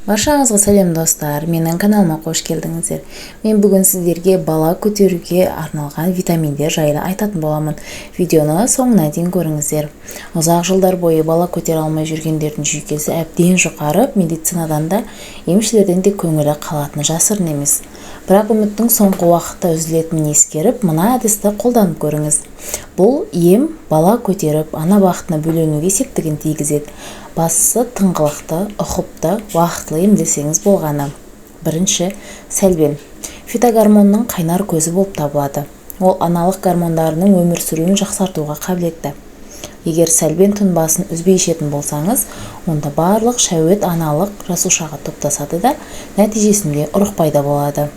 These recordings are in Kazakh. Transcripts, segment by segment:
Баршаңызға сәлем достар, менің каналыма қош келдіңіздер. Мен бүгін сіздерге бала көтеруге арналған витаминдер жайлы айтатын боламын. Видеоны соңына дейін көріңіздер. Ұзақ жылдар бойы бала көтере алмай жүргендердің жүйкесі әбден жұқарып, медицинадан да, емшілерден де көңілі қалатыны жасырын емес. Бірақ үміттің соңғы уақытта үзілетінін ескеріп, мына әдісті қолданып көріңіз. Бұл ем бала көтеріп, ана бақытына бөленуге септігін тигізеді. Бастысы тыңғылықты, ұқыпты, уақытылы емдесеңіз болғаны. Бірінші, сәлбен. Фитогормонның қайнар көзі болып табылады. Ол аналық гормондарының өмір сүруін жақсартуға қабілетті. Егер сәлбен тұнбасын үзбей ішетін болсаңыз, онда барлық шәует аналық жасушаға топтасады да, нәтижесінде ұрық пайда болады.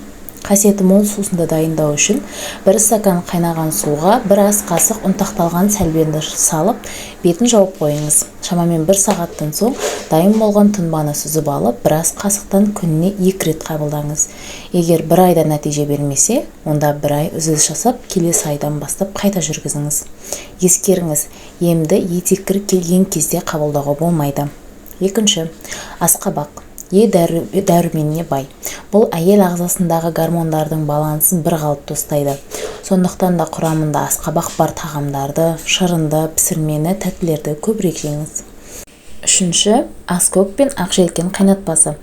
Қасиеті мол сусынды дайындау үшін бір стакан қайнаған суға бір ас қасық ұнтақталған сәлбенді салып, бетін жауып қойыңыз. Шамамен 1 сағаттан соң дайын болған тұнбаны сүзіп алып, бір ас қасықтан күніне 2 рет қабылдаңыз. Егер 1 айда нәтиже бермесе, онда 1 ай үзіліс жасап, келесі айдан бастап қайта жүргізіңіз. Ескеріңіз, емді етеккір келген кезде қабылдауға болмайды. Екінші, асқабақ. Дәруменіне бай. Бұл әйел ағзасындағы гормондардың балансын бір қалыпты ұстайды. Сондықтан да құрамында асқабақ бар тағамдарды, шырынды, пісірмені, тәттілерді көбірек жеңіз. Үшінші, аскөк пен ақжелкен қайнатпасы.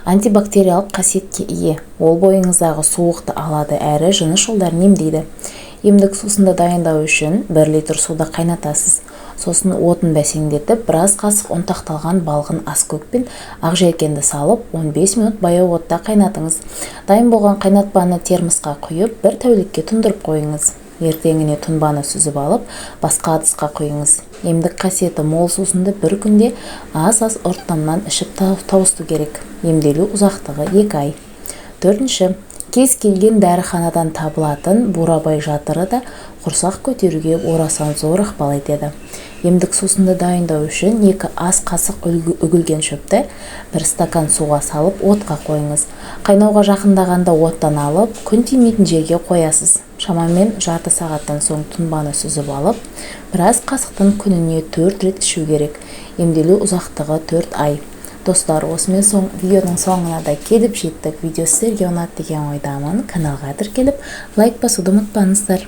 Антибактериялық қасиетке ие. Ол бойыңыздағы суықты алады әрі жыныс жолдарын емдейді. Емдік сусынды дайындау үшін 1 литр суда қайнатасыз. Сосын отын бәсеңдетіп, біраз қасық ұнтақталған балғын аскөк пен ақжелкенді салып, 15 минут баяу отта қайнатыңыз. Дайын болған қайнатпаны термосқа құйып, 1 тәулікке тұндырып қойыңыз. Ертеңіне тұнбаны сүзіп алып, басқа ыдысқа құйыңыз. Емдік қасиеті мол сусынды 1 күнде аз-аз ұрттамнан ішіп тауысту керек. Емделу ұзақтығы 2 ай. Төртінші, кез келген дәріханадан табылатын бурабай жатыры да құрсақ көтеруге орасан зор ықпал етеді. Емдік сусынды дайындау үшін 2 ас қасық үгілген шөпті 1 стакан суға салып отқа қойыңыз. Қайнауға жақындағанда оттан алып, күн тимейтін жерге қоясыз. Шамамен жарты сағаттан соң тұнбаны сүзіп алып, біраз қасықтан күніне 4 рет ішу керек. Емделу ұзақтығы 4 ай. Достар, осымен соң видеоның соңына да келіп жеттік. Видео сіздерге ұнады деген ойдамын. Каналға тіркеліп, лайк басуды ұмытпаңыздар.